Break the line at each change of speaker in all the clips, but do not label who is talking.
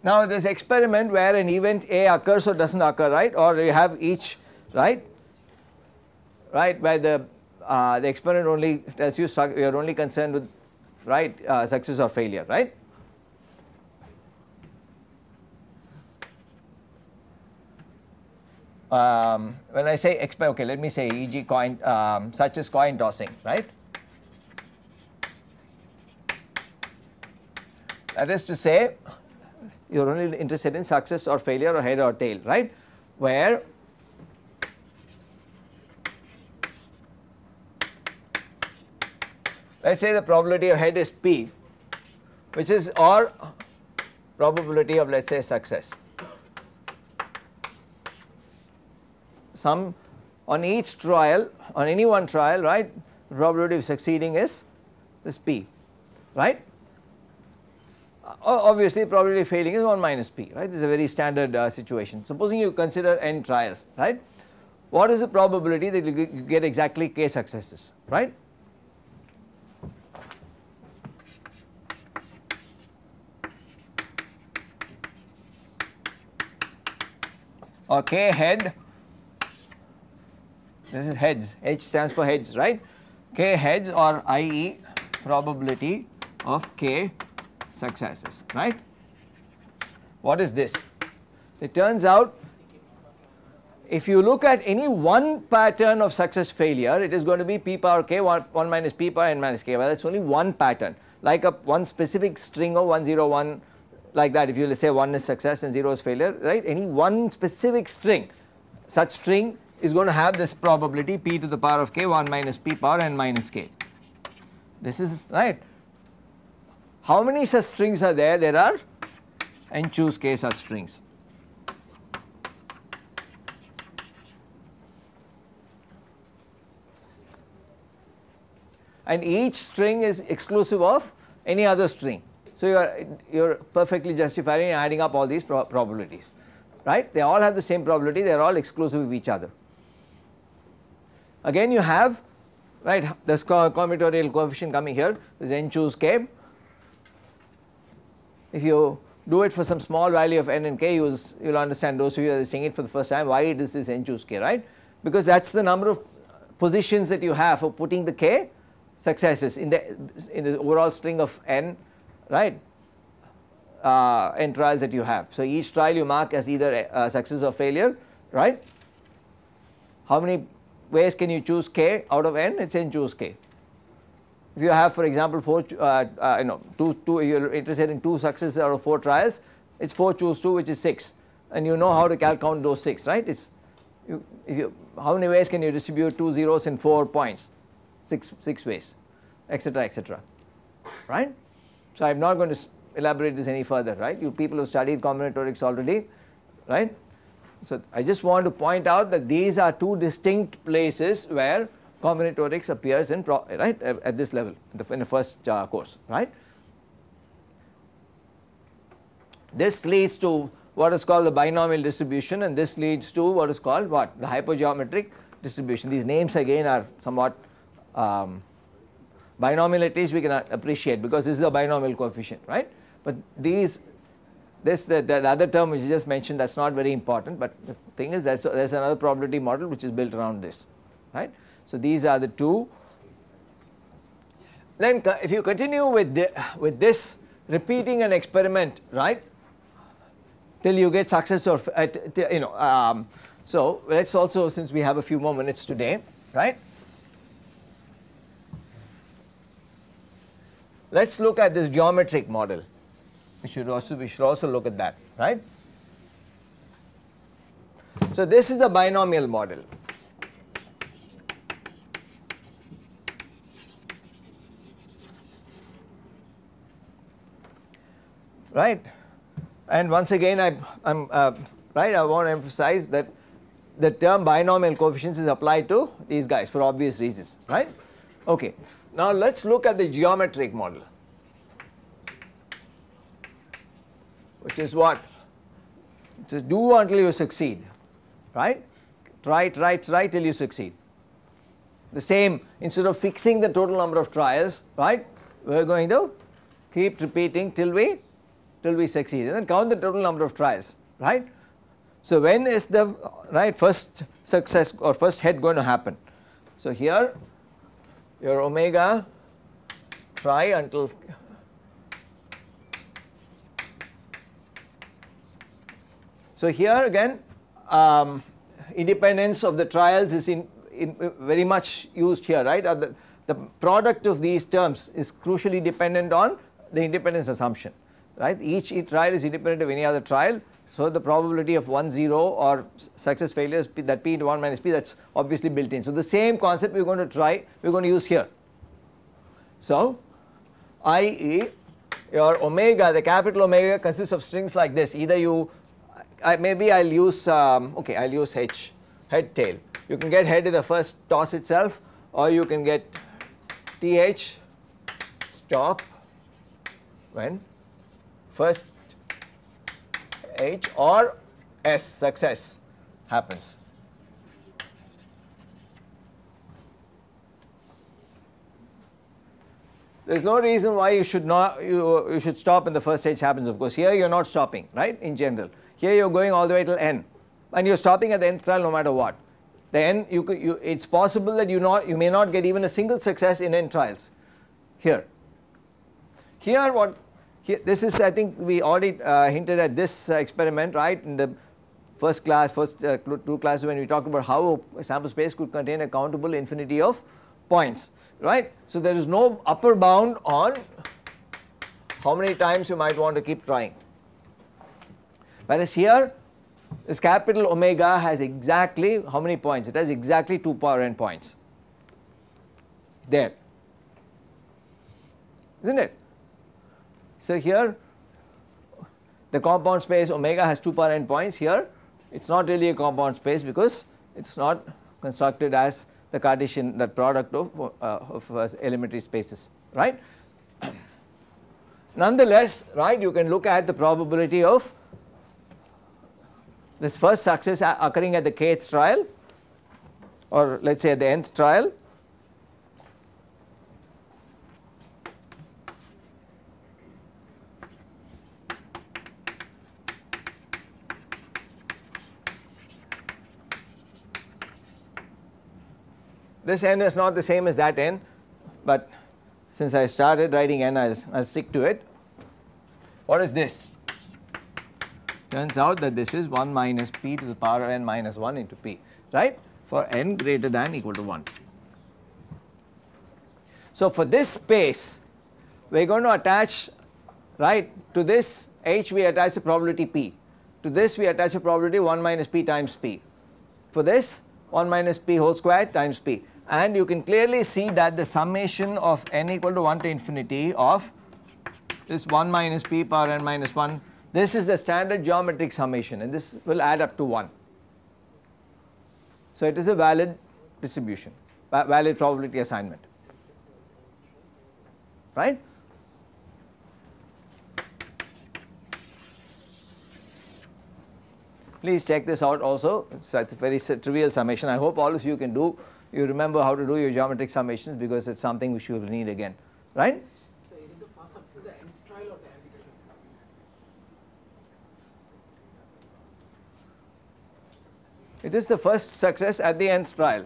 Now this experiment where an event A occurs or does not occur, right, or you have each, right, where the experiment only tells you you are only concerned with, right, success or failure, right. When I say okay, let me say e.g. coin, such as coin tossing, right. That is to say, you are only interested in success or failure or head or tail, right, where let us say the probability of head is p, which is, or probability of, let us say, success. Some on each trial, on any one trial, right, probability of succeeding is this p, right. Obviously probability of failing is 1 minus p, right. This is a very standard situation. Supposing you consider n trials, right, what is the probability that you get exactly k successes, right. Or k head, this is heads, H stands for heads, right, k heads, or i.e. probability of k successes, right. What is this? It turns out if you look at any one pattern of success failure, it is going to be p power k 1 minus p power n minus k, well that is only one pattern, like one specific string of 1 0 1, like that. If you, let us say, 1 is success and 0 is failure, right, any one specific string, such string is going to have this probability p to the power of k 1 minus p power n minus k. This is right. How many such strings are there? There are n choose k such strings. And each string is exclusive of any other string. So you are perfectly justified in adding up all these probabilities, right. They all have the same probability, they are all exclusive of each other. Again you have, right, this combinatorial coefficient coming here, this n choose k. If you do it for some small value of n and k, you will understand, those of you that are seeing it for the first time, why it is this n choose k, right, because that is the number of positions that you have for putting the k successes in the overall string of n, right, n trials that you have. So each trial you mark as either success or failure, right. How many ways can you choose k out of n? It is n choose k. If you have, for example, 4 you are interested in 2 successes out of 4 trials, it is 4 choose 2, which is 6, and you know how to count those 6, right. It's how many ways can you distribute 2 zeros in 4 points? 6 ways, etc., etc., right. So I am not going to elaborate this any further, right. You people have studied combinatorics already, right. So I just want to point out that these are 2 distinct places where combinatorics appears in right at this level in the first course, right. This leads to what is called the binomial distribution, and this leads to what is called what, the hypergeometric distribution. These names again are somewhat binomial, at least we can appreciate, because this is a binomial coefficient, right. But the other term which you just mentioned, that is not very important, but the thing is that there is another probability model which is built around this, right. So these are the 2. Then if you continue with this repeating an experiment, right, till you get success or so let us also, since we have a few more minutes today, right, let us look at this geometric model. We should also look at that, right. So this is the binomial model. Right, and once again I want to emphasize that the term binomial coefficients is applied to these guys for obvious reasons, right. Okay. Now let us look at the geometric model, which is what? It is do until you succeed, right. Try till you succeed. The same, instead of fixing the total number of trials, right, we are going to keep repeating till we till we succeed, and then count the total number of trials, right. So, when is the first success or first head going to happen? So, here your omega try until so here again independence of the trials is in very much used here, right. The product of these terms is crucially dependent on the independence assumption, right. Each trial is independent of any other trial. So, the probability of 1 0 or success failures that p into 1 minus p, that is obviously built in. So, the same concept we are going to use here. So, i.e. your omega, the capital omega consists of strings like this. Either you maybe I will use okay, I will use h, head tail. You can get head in the first toss itself, or you can get th stop when first h or s success happens. There is no reason why you should not you should stop when the first h happens. Of course, here you are not stopping, right, in general. Here you are going all the way till n, and you are stopping at the nth trial no matter what. The n it is possible that you may not get even a single success in n trials here. Here this is, I think we already hinted at this experiment, right, in the first two classes when we talked about how a sample space could contain a countable infinity of points, right. So, there is no upper bound on how many times you might want to keep trying, whereas here this capital omega has exactly how many points? It has exactly 2 power n points there, isn't it. So, here the compound space omega has 2 power n points. Here it is not really a compound space because it is not constructed as the Cartesian, that product of elementary spaces, right. Nonetheless, right, you can look at the probability of this first success occurring at the kth trial, or let us say at the nth trial. This n is not the same as that n, but since I started writing n, I will stick to it. What is this? Turns out that this is 1 minus p to the power n minus 1 into p, right, for n greater than equal to 1. So, for this space we are going to attach, right, to this h we attach a probability p, to this we attach a probability 1 minus p times p, for this 1 minus p whole square times p, and you can clearly see that the summation of n equal to 1 to infinity of this 1 minus p power n minus 1, this is the standard geometric summation, and this will add up to 1. So, it is a valid distribution, valid probability assignment, right. Please check this out also. It is a very trivial summation. I hope all of you can do, you remember how to do your geometric summations, because it is something which you will need again, right.
So, is it the first success the nth trial or the nth trial?
It is the first success at the nth trial.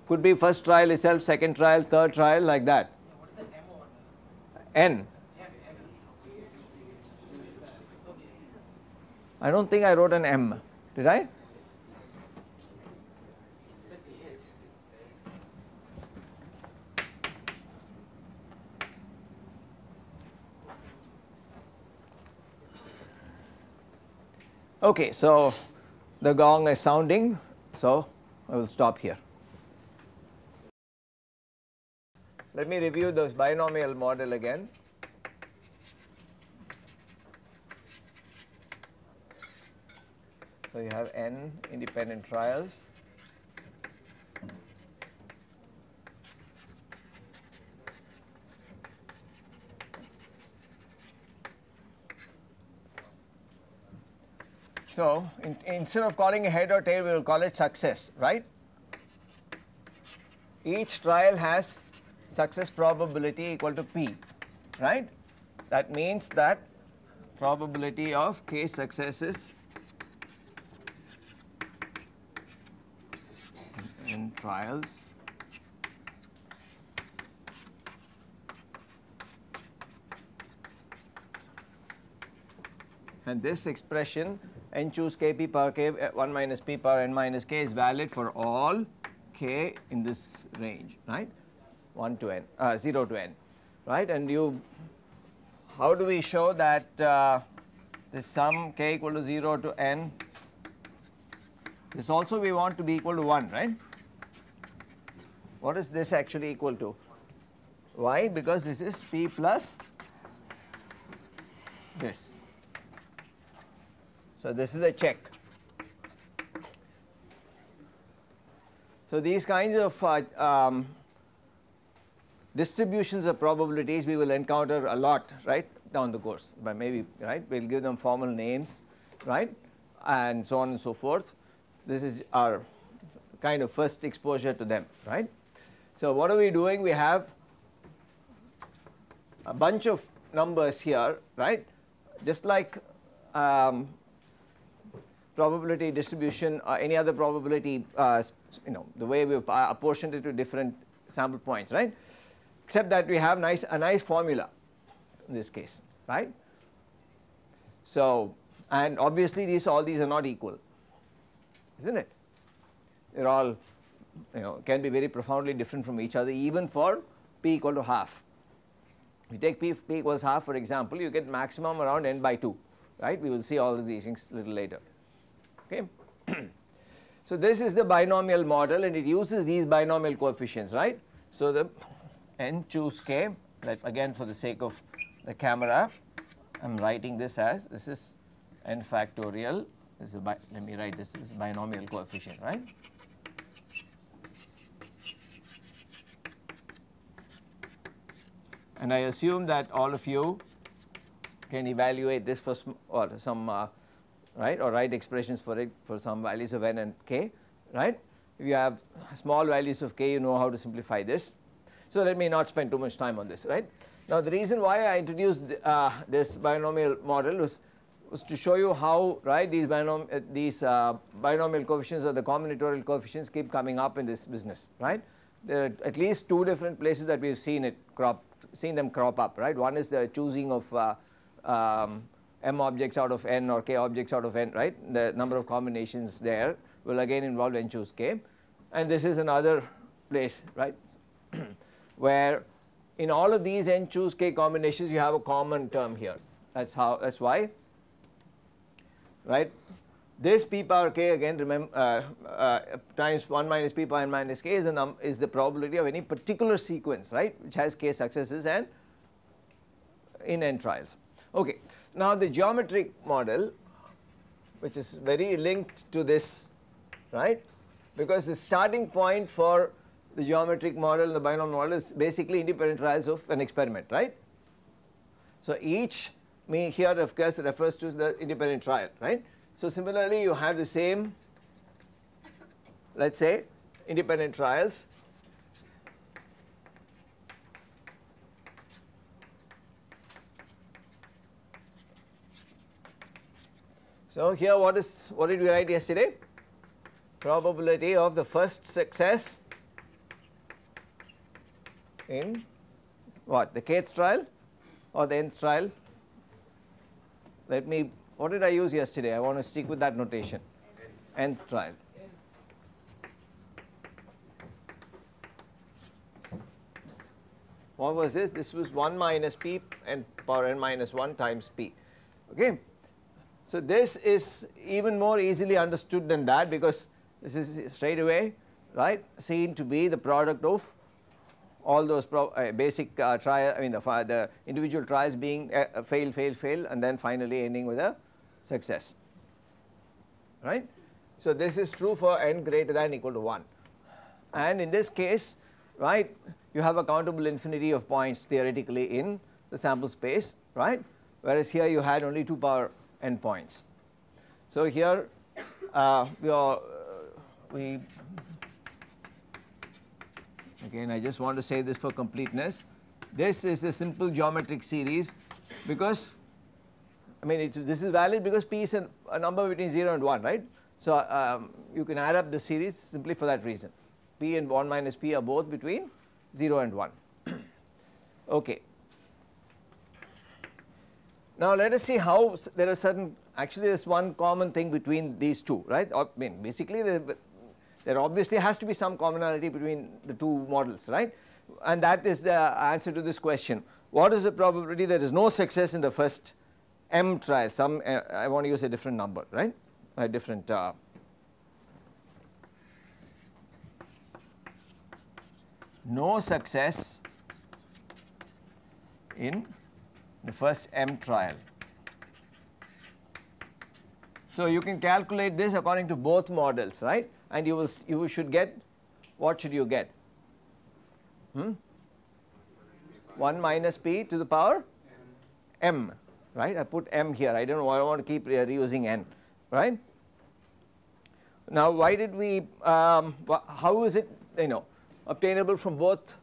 Could be first trial itself, second trial, third trial, like that.
Yeah, what is the m over
N. I do not think I wrote an m, did I? Okay, so the gong is sounding, so I will stop here. Let me review this binomial model again. So, you have n independent trials. So, instead of calling it head or tail, we will call it success, right. Each trial has success probability equal to p, right. That means that probability of k successes in trials and this expression n choose k p power k 1 minus p power n minus k is valid for all k in this range, right, 1 to n 0 to n, right, and how do we show that this sum k equal to 0 to n, this also we want to be equal to 1, right? What is this actually equal to? Why? Because this is p plus this. So this is a check. So these kinds of distributions of probabilities we will encounter a lot, right, down the course, but maybe, right, we will give them formal names, right, and so on and so forth. This is our kind of first exposure to them, right. So what are we doing? We have a bunch of numbers here, right, just like probability distribution or any other probability, the way we have apportioned it to different sample points, right, except that we have a nice formula in this case, right. So, and obviously all these are not equal, isn't it? They are all, can be very profoundly different from each other, even for p equal to half. If you take p equals half, for example, you get maximum around n by 2, right. We will see all of these things a little later. Okay. So this is the binomial model and it uses these binomial coefficients, right. So the n choose k, that again for the sake of the camera I am writing this as, this is n factorial, this is let me write this is binomial coefficient, right. And I assume that all of you can evaluate this for some right, or write expressions for it for some values of n and k, right. If you have small values of k, you know how to simplify this. So let me not spend too much time on this, right. Now the reason why I introduced this binomial model was to show you how, right, these binomial coefficients or the combinatorial coefficients keep coming up in this business, right. There are at least two different places that we have seen them crop up, right. One is the choosing of m objects out of n or k objects out of n, right. The number of combinations there will again involve n choose k, and this is another place, right, where in all of these n choose k combinations you have a common term here. That's why, right, this p power k again remember times 1 minus p power n minus k is the probability of any particular sequence, right, which has k successes and in n trials. Okay. Now the geometric model, which is very linked to this, right, because the starting point for the geometric model and the binomial model is basically independent trials of an experiment, right. So each here of course refers to the independent trial, right. So similarly you have the same, let us say, independent trials. So here what did we write yesterday? Probability of the first success in what, the kth trial or the nth trial? What did I use yesterday? I want to stick with that notation. Nth trial. What was this? This was 1 minus p and power n minus 1 times p. Okay. So this is even more easily understood than that, because this is straight away, right, seen to be the product of all those basic trial, the individual trials being fail, and then finally ending with a success, right. So this is true for n greater than equal to 1, and in this case, right, you have a countable infinity of points theoretically in the sample space, right, whereas here you had only 2 power n points. So here we again, I just want to say this for completeness, this is a simple geometric series because I mean this is valid because P is a number between 0 and 1, right. So you can add up the series simply for that reason. P and 1 minus P are both between 0 and 1. Okay. Now let us see how there are certain, actually there is one common thing between these two, right. I mean basically there obviously has to be some commonality between the two models, right, and that is the answer to this question. What is the probability there is no success in the first m trial? I want to use a different number, right, a different no success in the first m trial. So you can calculate this according to both models, right, and you should get, what should you get? 1 minus P to the power m, right. I put m here, I don't know why I want to keep reusing n, right. Now why did we how is it obtainable from both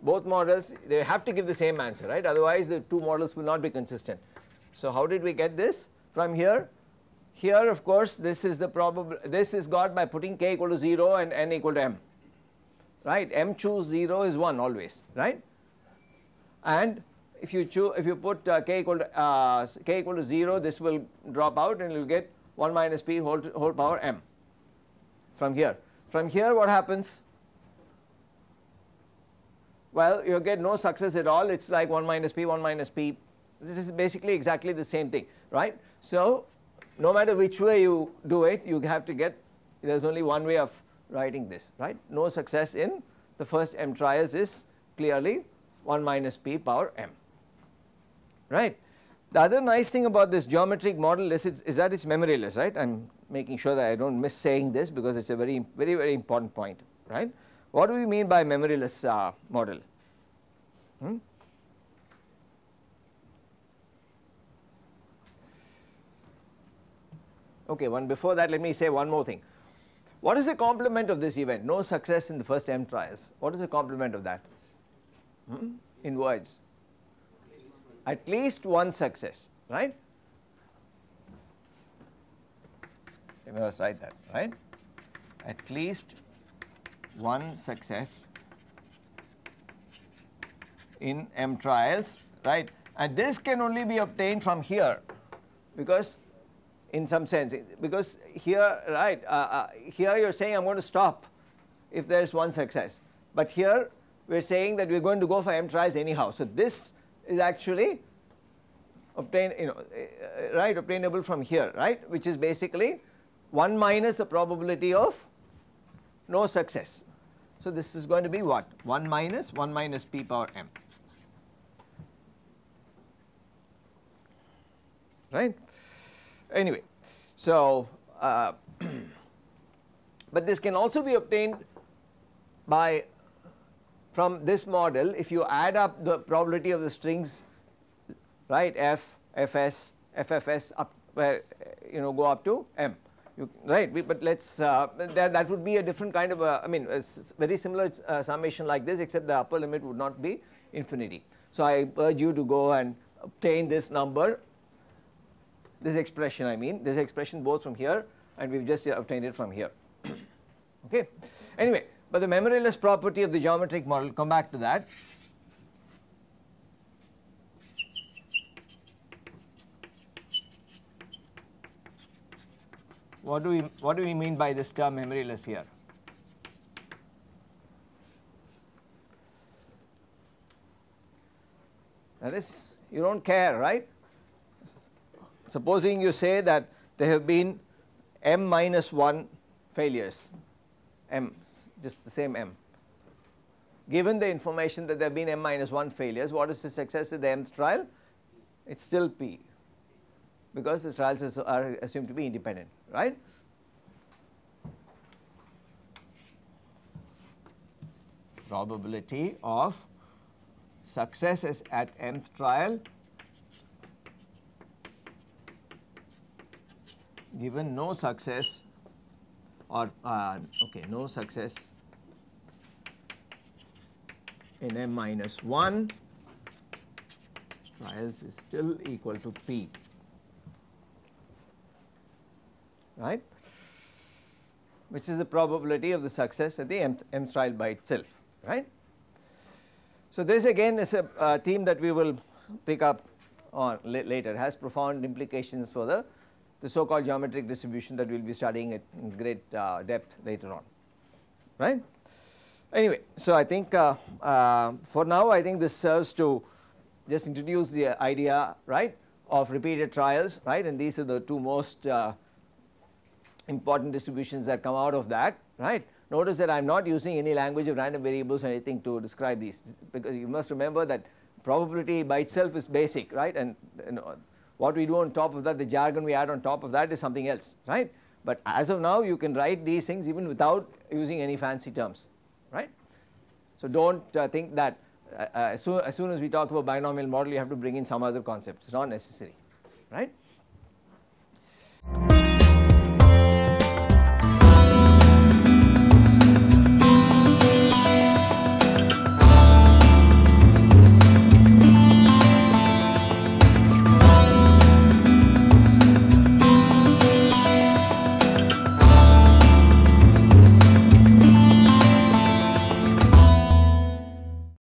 models? They have to give the same answer, right, otherwise the two models will not be consistent. So how did we get this from here? Here of course this is the this is got by putting k equal to 0 and n equal to m, right. M choose 0 is 1 always, right, and if you put k equal to 0, this will drop out and you will get 1 minus P whole power m from here. From here what happens? Well, you get no success at all, it is like 1 minus P, 1 minus P, this is basically exactly the same thing, right. So no matter which way you do it, you have to get, there is only one way of writing this, right. No success in the first m trials is clearly 1 minus P power m, right. The other nice thing about this geometric model is that it is memoryless, right. I am making sure that I do not miss saying this because it is a very important point, right. What do we mean by memoryless model? Okay, before that let me say one more thing. What is the complement of this event? No success in the first m trials. What is the complement of that? In words? At least one success, right? Let me just write that, right? At least one success in m trials, right? And this can only be obtained from here, because in some sense, because here, right, here you are saying I am going to stop if there is one success, but here we are saying that we are going to go for m trials anyhow. So this is actually obtainable from here, right, which is basically 1 minus the probability of no success. So this is going to be what? 1 minus P power m, right. Anyway, so but this can also be obtained from this model if you add up the probability of the strings, right, f, fs, ffs up where go up to m, right. But let's that would be a different kind of I mean a very similar summation like this, except the upper limit would not be infinity. So I urge you to go and obtain this number, this expression, I mean this expression both from here and we have just obtained it from here. Okay. Anyway, but the memoryless property of the geometric model, come back to that. What do we mean by this term memoryless here? That is, you do not care, right? Supposing you say that there have been m minus 1 failures, m, just the same m. Given the information that there have been m minus 1 failures, what is the success in the mth trial? It is still P, because the trials are assumed to be independent, right. Probability of success is at mth trial given no success or no success in m minus 1 trials is still equal to P. right, which is the probability of the success at the mth trial by itself, right. So, this again is a theme that we will pick up on later. It has profound implications for the so called geometric distribution that we will be studying at in great depth later on, right. Anyway, so I think for now I think this serves to just introduce the idea, right, of repeated trials, right, and these are the two most important distributions that come out of that, right. Notice that I am not using any language of random variables or anything to describe these, because you must remember that probability by itself is basic, right, and you know, what we do on top of that, the jargon we add on top of that is something else, right. But as of now you can write these things even without using any fancy terms, right. So, do not think that as soon as we talk about binomial model you have to bring in some other concepts, it is not necessary, right.